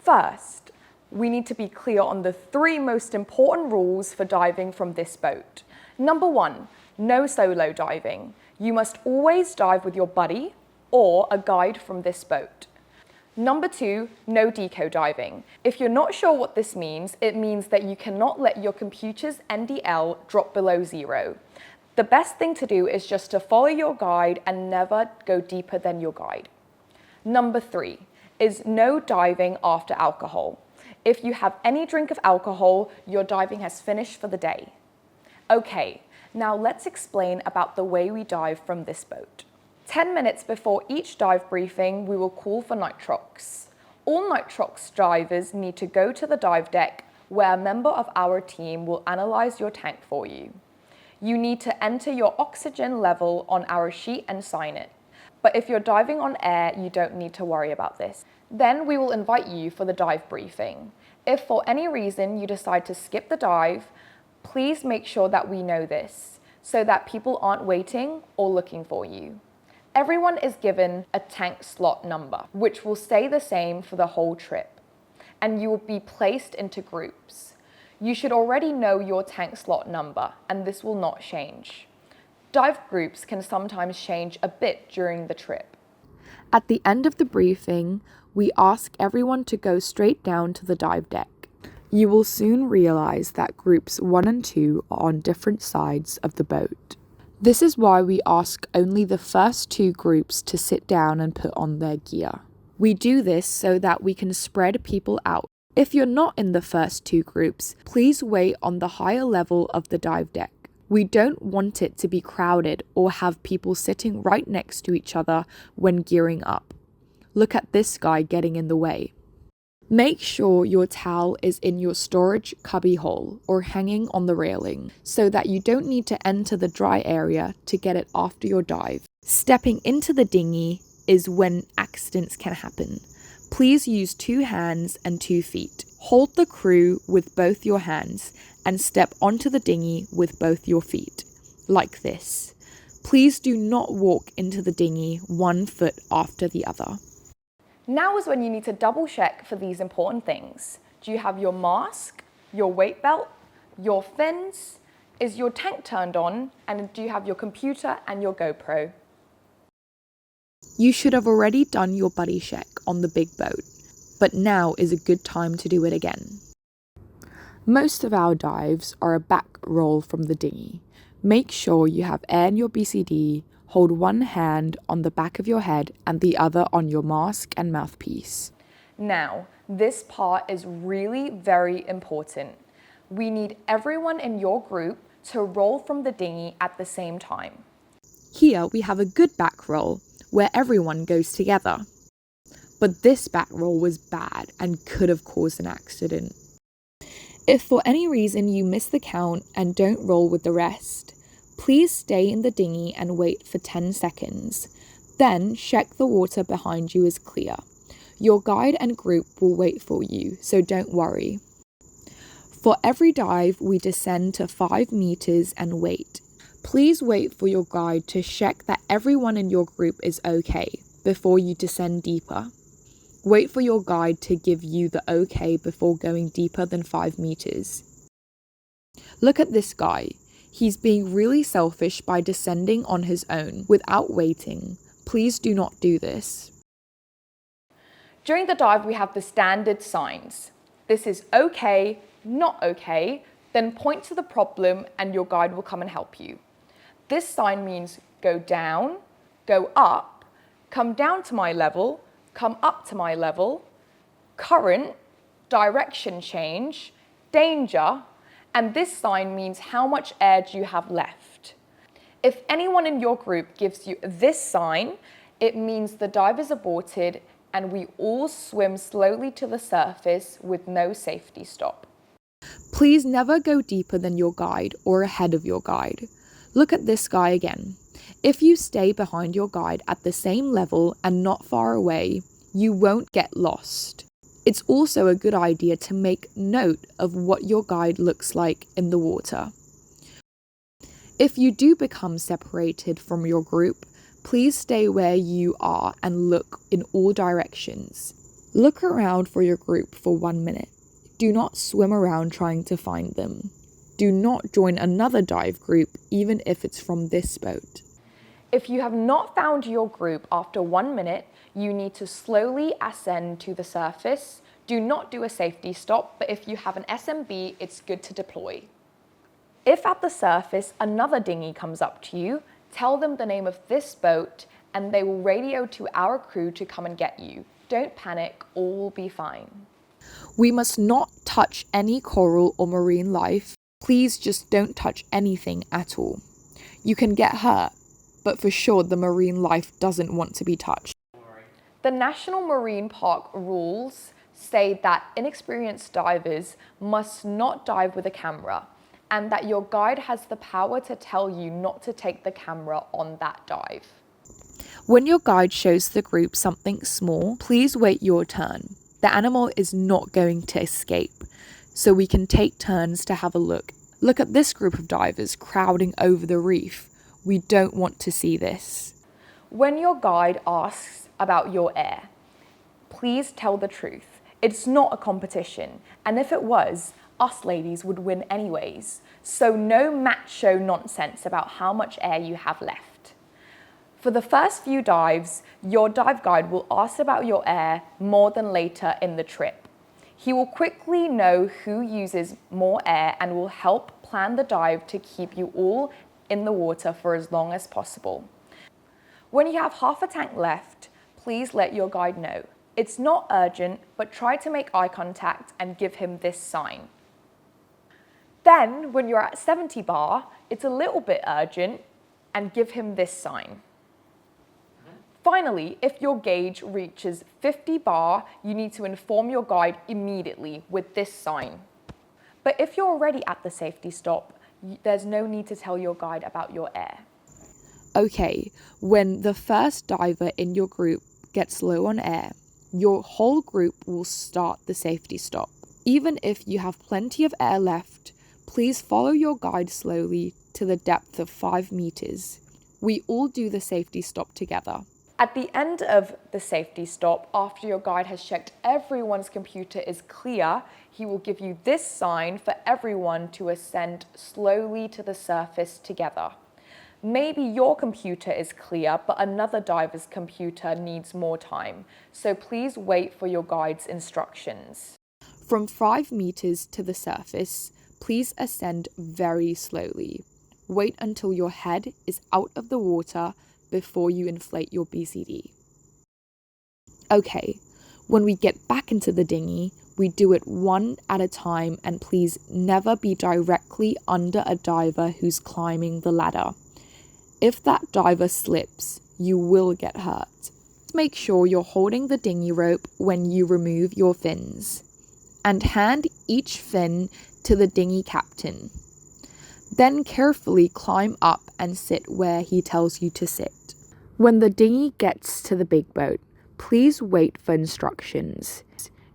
First, we need to be clear on the 3 most important rules for diving from this boat. Number 1, no solo diving. You must always dive with your buddy or a guide from this boat. Number 2, no deco diving. If you're not sure what this means, it means that you cannot let your computer's NDL drop below 0. The best thing to do is just to follow your guide and never go deeper than your guide. Number 3 is no diving after alcohol. If you have any drink of alcohol, your diving has finished for the day. Okay, now let's explain about the way we dive from this boat. 10 minutes before each dive briefing, we will call for nitrox. All nitrox divers need to go to the dive deck where a member of our team will analyze your tank for you. You need to enter your oxygen level on our sheet and sign it. But if you're diving on air, you don't need to worry about this. Then we will invite you for the dive briefing. If for any reason you decide to skip the dive, please make sure that we know this so that people aren't waiting or looking for you. Everyone is given a tank slot number, which will stay the same for the whole trip, and you will be placed into groups. You should already know your tank slot number, and this will not change. Dive groups can sometimes change a bit during the trip. At the end of the briefing, we ask everyone to go straight down to the dive deck. You will soon realize that groups 1 and 2 are on different sides of the boat. This is why we ask only the first 2 groups to sit down and put on their gear. We do this so that we can spread people out. If you're not in the first 2 groups, please wait on the higher level of the dive deck. We don't want it to be crowded or have people sitting right next to each other when gearing up. Look at this guy getting in the way. Make sure your towel is in your storage cubby hole or hanging on the railing so that you don't need to enter the dry area to get it after your dive. Stepping into the dinghy is when accidents can happen. Please use 2 hands and 2 feet. Hold the crew with both your hands and step onto the dinghy with both your feet, like this. Please do not walk into the dinghy 1 foot after the other. Now is when you need to double check for these important things. Do you have your mask, your weight belt, your fins? Is your tank turned on? And do you have your computer and your GoPro? You should have already done your buddy check on the big boat, but now is a good time to do it again. Most of our dives are a back roll from the dinghy. Make sure you have air in your BCD, hold one hand on the back of your head and the other on your mask and mouthpiece. Now, this part is really very important. We need everyone in your group to roll from the dinghy at the same time. Here we have a good back roll where everyone goes together. But this back roll was bad and could have caused an accident. If for any reason you miss the count and don't roll with the rest, please stay in the dinghy and wait for 10 seconds. Then check the water behind you is clear. Your guide and group will wait for you, so don't worry. For every dive, we descend to 5 meters and wait. Please wait for your guide to check that everyone in your group is okay before you descend deeper. Wait for your guide to give you the okay before going deeper than 5 meters. Look at this guy. He's being really selfish by descending on his own without waiting. Please do not do this. During the dive, we have the standard signs. This is okay, not okay, then point to the problem and your guide will come and help you. This sign means go down, go up, come down to my level, come up to my level, current, direction change, danger, and this sign means how much air do you have left. If anyone in your group gives you this sign, it means the dive is aborted and we all swim slowly to the surface with no safety stop. Please never go deeper than your guide or ahead of your guide. Look at this guy again. If you stay behind your guide at the same level and not far away, you won't get lost. It's also a good idea to make note of what your guide looks like in the water. If you do become separated from your group, please stay where you are and look in all directions. Look around for your group for 1 minute. Do not swim around trying to find them. Do not join another dive group even if it's from this boat. If you have not found your group after 1 minute, you need to slowly ascend to the surface. Do not do a safety stop, but if you have an SMB, it's good to deploy. If at the surface another dinghy comes up to you, tell them the name of this boat and they will radio to our crew to come and get you. Don't panic, all will be fine. We must not touch any coral or marine life. Please just don't touch anything at all. You can get hurt, but for sure the marine life doesn't want to be touched. The National Marine Park rules say that inexperienced divers must not dive with a camera and that your guide has the power to tell you not to take the camera on that dive. When your guide shows the group something small, please wait your turn. The animal is not going to escape, so we can take turns to have a look. Look at this group of divers crowding over the reef. We don't want to see this. When your guide asks about your air, please tell the truth. It's not a competition, and if it was, us ladies would win anyways. So no macho nonsense about how much air you have left. For the first few dives, your dive guide will ask about your air more than later in the trip. He will quickly know who uses more air and will help plan the dive to keep you all in the water for as long as possible. When you have half a tank left, please let your guide know. It's not urgent, but try to make eye contact and give him this sign. Then, when you're at 70 bar, it's a little bit urgent and give him this sign. Finally, if your gauge reaches 50 bar, you need to inform your guide immediately with this sign. But if you're already at the safety stop, there's no need to tell your guide about your air. Okay, when the first diver in your group gets low on air, your whole group will start the safety stop. Even if you have plenty of air left, please follow your guide slowly to the depth of 5 meters. We all do the safety stop together. At the end of the safety stop, after your guide has checked everyone's computer is clear, he will give you this sign for everyone to ascend slowly to the surface together. Maybe your computer is clear, but another diver's computer needs more time, so please wait for your guide's instructions. From 5 meters to the surface, please ascend very slowly. Wait until your head is out of the water before you inflate your BCD. Okay, when we get back into the dinghy, we do it one at a time and please never be directly under a diver who's climbing the ladder. If that diver slips, you will get hurt. Make sure you're holding the dinghy rope when you remove your fins, and hand each fin to the dinghy captain. Then carefully climb up and sit where he tells you to sit. When the dinghy gets to the big boat, please wait for instructions.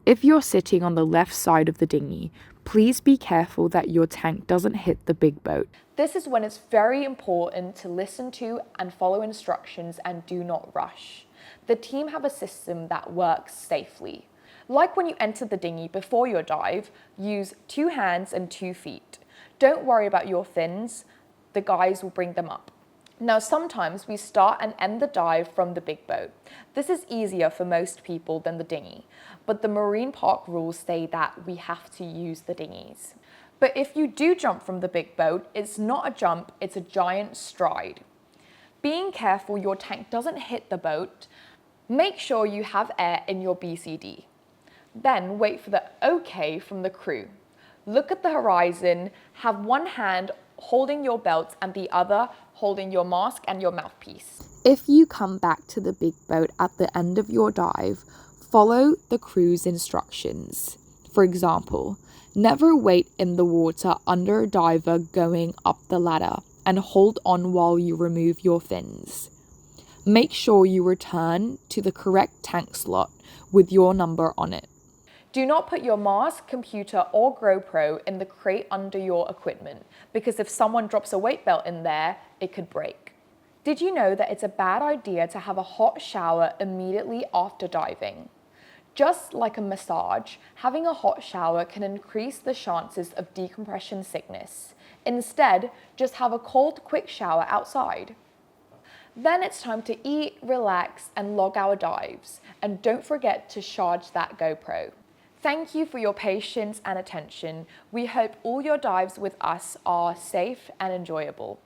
If you're sitting on the left side of the dinghy, please be careful that your tank doesn't hit the big boat. This is when it's very important to listen to and follow instructions and do not rush. The team have a system that works safely. Like when you enter the dinghy before your dive, use 2 hands and 2 feet. Don't worry about your fins, the guys will bring them up. Now sometimes we start and end the dive from the big boat. This is easier for most people than the dinghy, but the marine park rules say that we have to use the dinghies. But if you do jump from the big boat, it's not a jump, it's a giant stride. Being careful your tank doesn't hit the boat, make sure you have air in your BCD. Then wait for the okay from the crew. Look at the horizon, have one hand holding your belt and the other holding your mask and your mouthpiece. If you come back to the big boat at the end of your dive, follow the crew's instructions. For example, never wait in the water under a diver going up the ladder and hold on while you remove your fins. Make sure you return to the correct tank slot with your number on it. Do not put your mask, computer or GoPro in the crate under your equipment because if someone drops a weight belt in there, it could break. Did you know that it's a bad idea to have a hot shower immediately after diving? Just like a massage, having a hot shower can increase the chances of decompression sickness. Instead, just have a cold, quick shower outside. Then it's time to eat, relax, and log our dives. And don't forget to charge that GoPro. Thank you for your patience and attention. We hope all your dives with us are safe and enjoyable.